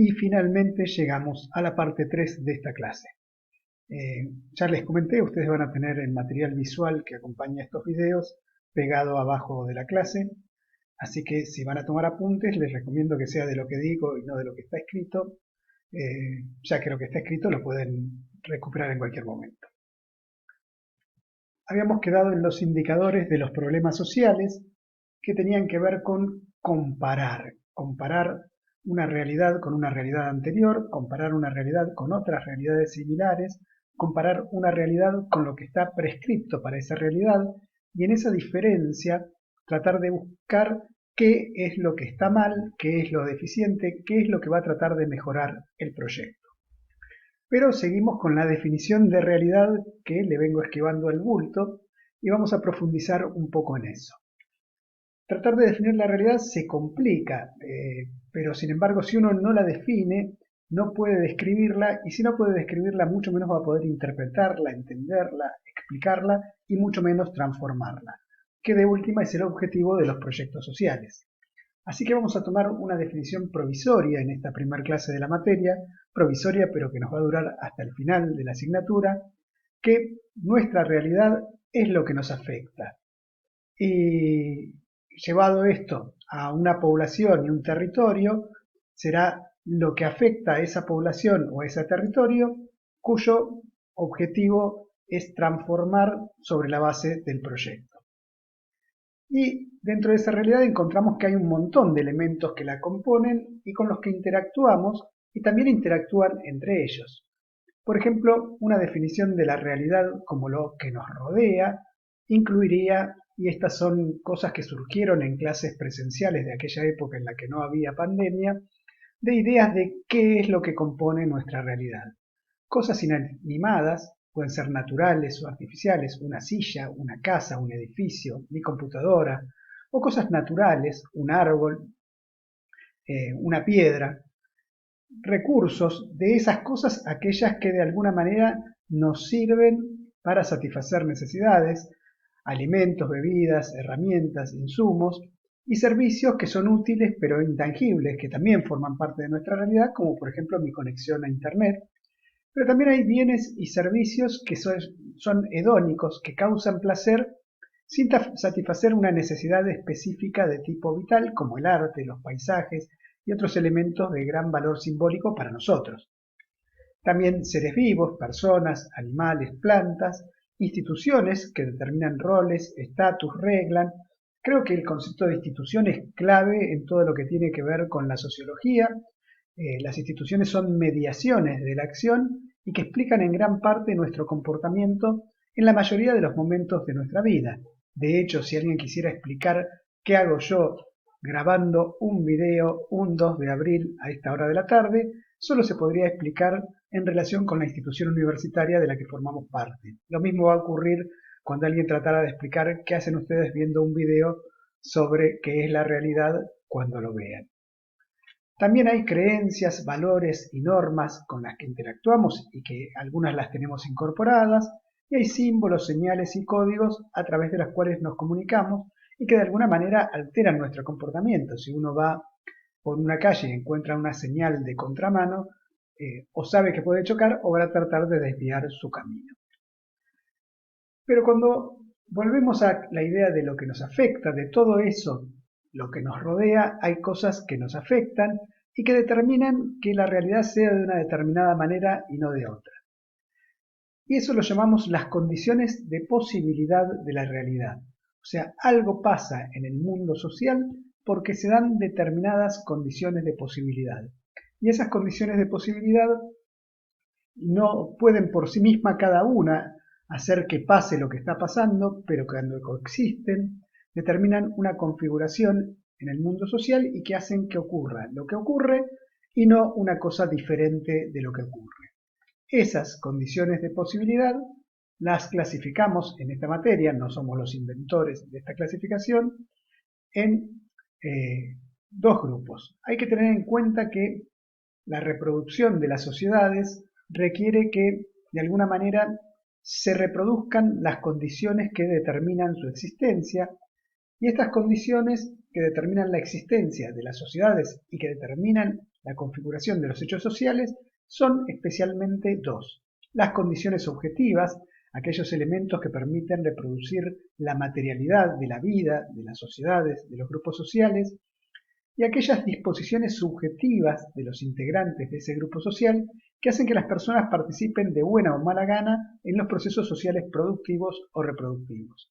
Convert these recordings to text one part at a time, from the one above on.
Y finalmente llegamos a la parte 3 de esta clase. Ya les comenté, ustedes van a tener el material visual que acompaña estos videos pegado abajo de la clase, así que si van a tomar apuntes les recomiendo que sea de lo que digo y no de lo que está escrito, ya que lo que está escrito lo pueden recuperar en cualquier momento. Habíamos quedado en los indicadores de los problemas sociales que tenían que ver con comparar una realidad con una realidad anterior, comparar una realidad con otras realidades similares, comparar una realidad con lo que está prescripto para esa realidad y en esa diferencia tratar de buscar qué es lo que está mal, qué es lo deficiente, qué es lo que va a tratar de mejorar el proyecto. Pero seguimos con la definición de realidad que le vengo esquivando al bulto y vamos a profundizar un poco en eso. Tratar de definir la realidad se complica, pero sin embargo si uno no la define, no puede describirla y si no puede describirla mucho menos va a poder interpretarla, entenderla, explicarla y mucho menos transformarla, que de última es el objetivo de los proyectos sociales. Así que vamos a tomar una definición provisoria en esta primera clase de la materia, provisoria pero que nos va a durar hasta el final de la asignatura, que nuestra realidad es lo que nos afecta. Y llevado esto a una población y un territorio, será lo que afecta a esa población o a ese territorio cuyo objetivo es transformar sobre la base del proyecto. Y dentro de esa realidad encontramos que hay un montón de elementos que la componen y con los que interactuamos y también interactúan entre ellos. Por ejemplo, una definición de la realidad como lo que nos rodea incluiría, y estas son cosas que surgieron en clases presenciales de aquella época en la que no había pandemia, de ideas de qué es lo que compone nuestra realidad. Cosas inanimadas, pueden ser naturales o artificiales, una silla, una casa, un edificio, mi computadora, o cosas naturales, un árbol, una piedra, recursos de esas cosas, aquellas que de alguna manera nos sirven para satisfacer necesidades, alimentos, bebidas, herramientas, insumos y servicios que son útiles pero intangibles, que también forman parte de nuestra realidad, como por ejemplo mi conexión a Internet. Pero también hay bienes y servicios que son hedónicos, que causan placer sin satisfacer una necesidad específica de tipo vital, como el arte, los paisajes y otros elementos de gran valor simbólico para nosotros. También seres vivos, personas, animales, plantas, instituciones que determinan roles, estatus, reglan. Creo que el concepto de institución es clave en todo lo que tiene que ver con la sociología. Las instituciones son mediaciones de la acción y que explican en gran parte nuestro comportamiento en la mayoría de los momentos de nuestra vida. De hecho, si alguien quisiera explicar qué hago yo grabando un video un 2 de abril a esta hora de la tarde, solo se podría explicar en relación con la institución universitaria de la que formamos parte. Lo mismo va a ocurrir cuando alguien tratara de explicar qué hacen ustedes viendo un video sobre qué es la realidad cuando lo vean. También hay creencias, valores y normas con las que interactuamos y que algunas las tenemos incorporadas, y hay símbolos, señales y códigos a través de los cuales nos comunicamos y que de alguna manera alteran nuestro comportamiento. Si uno va por una calle y encuentra una señal de contramano, o sabe que puede chocar o va a tratar de desviar su camino. Pero cuando volvemos a la idea de lo que nos afecta, de todo eso, lo que nos rodea, hay cosas que nos afectan y que determinan que la realidad sea de una determinada manera y no de otra. Y eso lo llamamos las condiciones de posibilidad de la realidad. O sea, algo pasa en el mundo social porque se dan determinadas condiciones de posibilidad. Y esas condiciones de posibilidad no pueden por sí misma cada una hacer que pase lo que está pasando, pero cuando coexisten, determinan una configuración en el mundo social y que hacen que ocurra lo que ocurre y no una cosa diferente de lo que ocurre. Esas condiciones de posibilidad las clasificamos en esta materia, no somos los inventores de esta clasificación, en dos grupos. Hay que tener en cuenta que la reproducción de las sociedades requiere que, de alguna manera, se reproduzcan las condiciones que determinan su existencia, y estas condiciones que determinan la existencia de las sociedades y que determinan la configuración de los hechos sociales son especialmente dos: las condiciones objetivas, aquellos elementos que permiten reproducir la materialidad de la vida, de las sociedades, de los grupos sociales, y aquellas disposiciones subjetivas de los integrantes de ese grupo social que hacen que las personas participen de buena o mala gana en los procesos sociales productivos o reproductivos.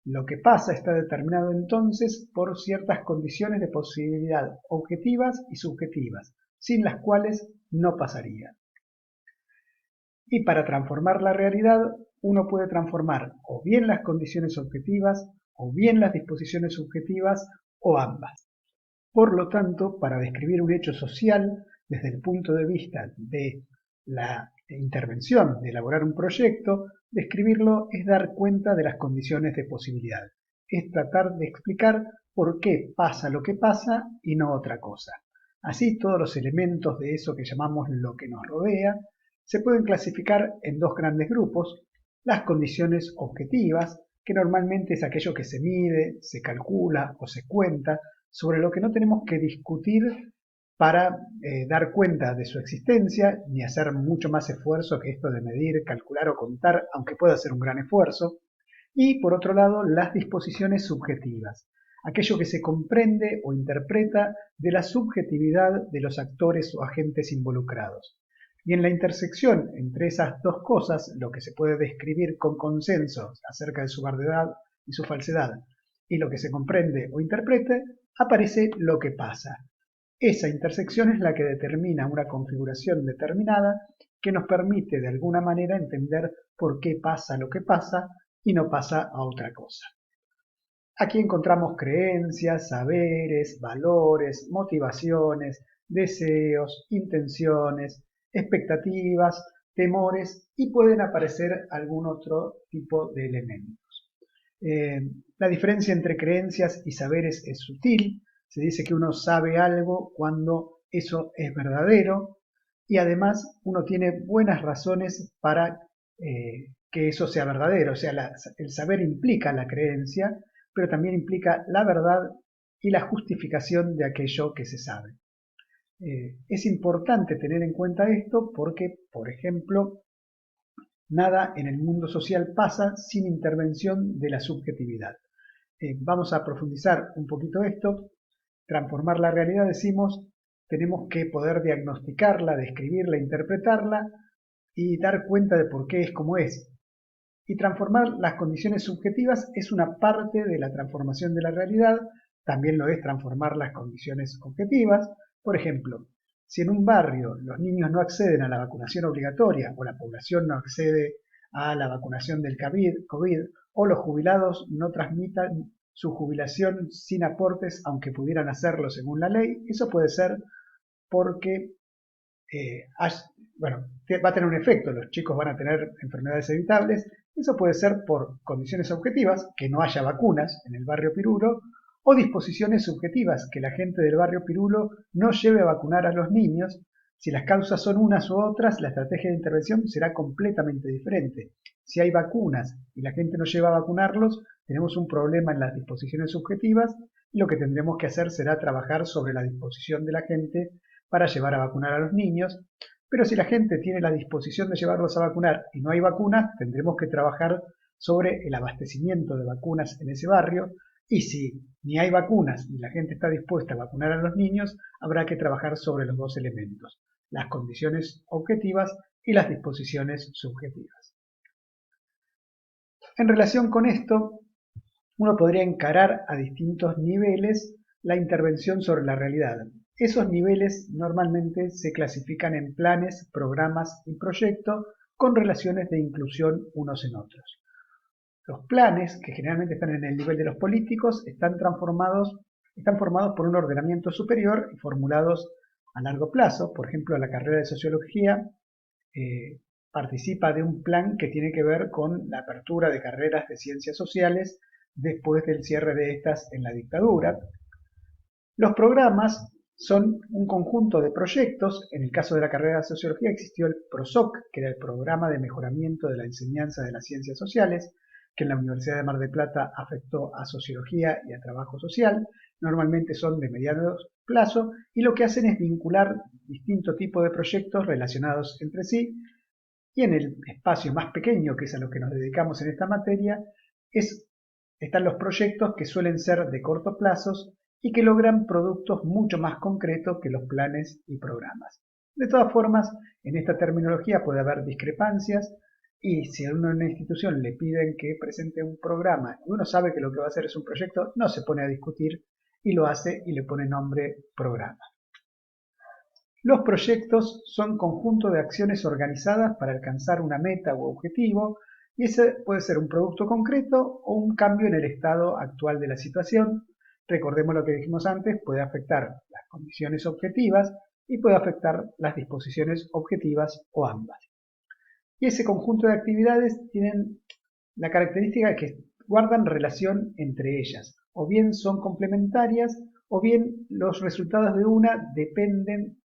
Lo que pasa está determinado entonces por ciertas condiciones de posibilidad objetivas y subjetivas, sin las cuales no pasaría. Y para transformar la realidad, uno puede transformar o bien las condiciones objetivas, o bien las disposiciones subjetivas, o ambas. Por lo tanto, para describir un hecho social desde el punto de vista de la intervención, de elaborar un proyecto, describirlo es dar cuenta de las condiciones de posibilidad. Es tratar de explicar por qué pasa lo que pasa y no otra cosa. Así, todos los elementos de eso que llamamos lo que nos rodea se pueden clasificar en dos grandes grupos: las condiciones objetivas, que normalmente es aquello que se mide, se calcula o se cuenta, sobre lo que no tenemos que discutir para dar cuenta de su existencia, ni hacer mucho más esfuerzo que esto de medir, calcular o contar, aunque pueda ser un gran esfuerzo. Y por otro lado, las disposiciones subjetivas, aquello que se comprende o interpreta de la subjetividad de los actores o agentes involucrados. Y en la intersección entre esas dos cosas, lo que se puede describir con consenso acerca de su verdad y su falsedad, y lo que se comprende o interpreta, aparece lo que pasa. Esa intersección es la que determina una configuración determinada que nos permite de alguna manera entender por qué pasa lo que pasa y no pasa a otra cosa. Aquí encontramos creencias, saberes, valores, motivaciones, deseos, intenciones, expectativas, temores, y pueden aparecer algún otro tipo de elementos. La diferencia entre creencias y saberes es sutil. Se dice que uno sabe algo cuando eso es verdadero, y además uno tiene buenas razones para que eso sea verdadero. O sea, el saber implica la creencia, pero también implica la verdad y la justificación de aquello que se sabe. Es importante tener en cuenta esto porque, por ejemplo, nada en el mundo social pasa sin intervención de la subjetividad. Vamos a profundizar un poquito esto. Transformar la realidad, decimos, tenemos que poder diagnosticarla, describirla, interpretarla y dar cuenta de por qué es como es. Y transformar las condiciones subjetivas es una parte de la transformación de la realidad, también lo es transformar las condiciones objetivas. Por ejemplo, si en un barrio los niños no acceden a la vacunación obligatoria, o la población no accede a la vacunación del COVID, o los jubilados no transmitan su jubilación sin aportes aunque pudieran hacerlo según la ley, eso puede ser porque va a tener un efecto, los chicos van a tener enfermedades evitables. Eso puede ser por condiciones objetivas, que no haya vacunas en el barrio Pirulo, o disposiciones subjetivas, que la gente del barrio Pirulo no lleve a vacunar a los niños. Si las causas son unas u otras, la estrategia de intervención será completamente diferente. Si hay vacunas y la gente no lleva a vacunarlos, tenemos un problema en las disposiciones subjetivas, y lo que tendremos que hacer será trabajar sobre la disposición de la gente para llevar a vacunar a los niños. Pero si la gente tiene la disposición de llevarlos a vacunar y no hay vacunas, tendremos que trabajar sobre el abastecimiento de vacunas en ese barrio. Y si ni hay vacunas ni la gente está dispuesta a vacunar a los niños, habrá que trabajar sobre los dos elementos: las condiciones objetivas y las disposiciones subjetivas. En relación con esto, uno podría encarar a distintos niveles la intervención sobre la realidad. Esos niveles normalmente se clasifican en planes, programas y proyectos con relaciones de inclusión unos en otros. Los planes, que generalmente están en el nivel de los políticos, están formados por un ordenamiento superior y formulados a largo plazo. Por ejemplo, la carrera de Sociología participa de un plan que tiene que ver con la apertura de carreras de ciencias sociales después del cierre de estas en la dictadura. Los programas son un conjunto de proyectos. En el caso de la carrera de Sociología existió el PROSOC, que era el Programa de Mejoramiento de la Enseñanza de las Ciencias Sociales, que en la Universidad de Mar del Plata afectó a Sociología y a Trabajo Social. normalmente son de mediano plazo y lo que hacen es vincular distintos tipos de proyectos relacionados entre sí y en el espacio más pequeño, que es a lo que nos dedicamos en esta materia, están los proyectos que suelen ser de corto plazo y que logran productos mucho más concretos que los planes y programas. De todas formas, en esta terminología puede haber discrepancias y si a una institución le piden que presente un programa y uno sabe que lo que va a hacer es un proyecto, no se pone a discutir y lo hace y le pone nombre programa. Los proyectos son conjunto de acciones organizadas para alcanzar una meta u objetivo y ese puede ser un producto concreto o un cambio en el estado actual de la situación. Recordemos lo que dijimos antes, puede afectar las condiciones objetivas y puede afectar las disposiciones objetivas o ambas. Y ese conjunto de actividades tienen la característica de que guardan relación entre ellas, o bien son complementarias o bien los resultados de una dependen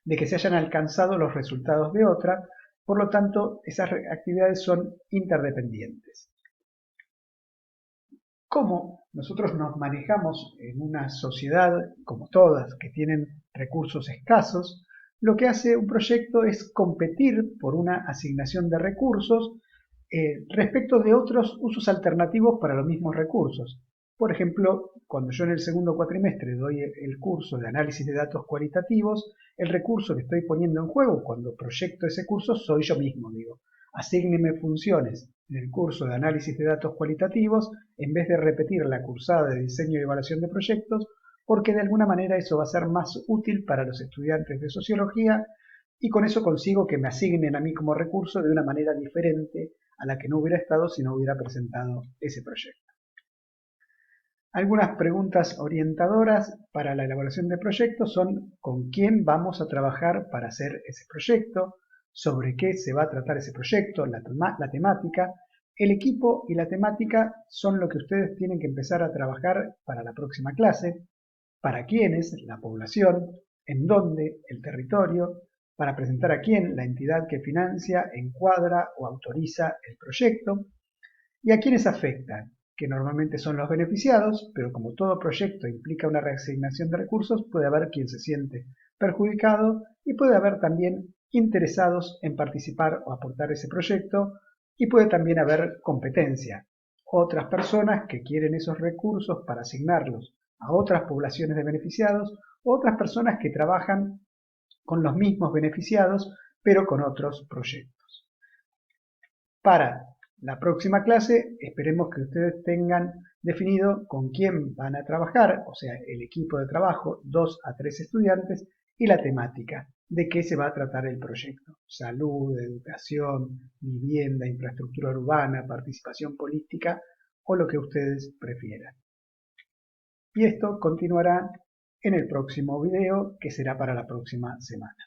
de que se hayan alcanzado los resultados de otra, por lo tanto esas actividades son interdependientes. ¿Cómo nosotros nos manejamos en una sociedad, como todas, que tienen recursos escasos? Lo que hace un proyecto es competir por una asignación de recursos respecto de otros usos alternativos para los mismos recursos. Por ejemplo, cuando yo en el segundo cuatrimestre doy el curso de análisis de datos cualitativos, el recurso que estoy poniendo en juego cuando proyecto ese curso soy yo mismo, digo, asígneme funciones en el curso de análisis de datos cualitativos en vez de repetir la cursada de diseño y evaluación de proyectos, porque de alguna manera eso va a ser más útil para los estudiantes de sociología y con eso consigo que me asignen a mí como recurso de una manera diferente a la que no hubiera estado si no hubiera presentado ese proyecto. Algunas preguntas orientadoras para la elaboración de proyectos son con quién vamos a trabajar para hacer ese proyecto, sobre qué se va a tratar ese proyecto, la temática. El equipo y la temática son lo que ustedes tienen que empezar a trabajar para la próxima clase, para quiénes, la población, en dónde, el territorio, para presentar a quién, la entidad que financia, encuadra o autoriza el proyecto, y a quiénes afectan, que normalmente son los beneficiados, pero como todo proyecto implica una reasignación de recursos, puede haber quien se siente perjudicado y puede haber también interesados en participar o aportar ese proyecto y puede también haber competencia, otras personas que quieren esos recursos para asignarlos a otras poblaciones de beneficiados, o otras personas que trabajan con los mismos beneficiados, pero con otros proyectos. Para la próxima clase esperemos que ustedes tengan definido con quién van a trabajar, o sea, el equipo de trabajo, 2 a 3 estudiantes, y la temática, de qué se va a tratar el proyecto. Salud, educación, vivienda, infraestructura urbana, participación política o lo que ustedes prefieran. Y esto continuará en el próximo video que será para la próxima semana.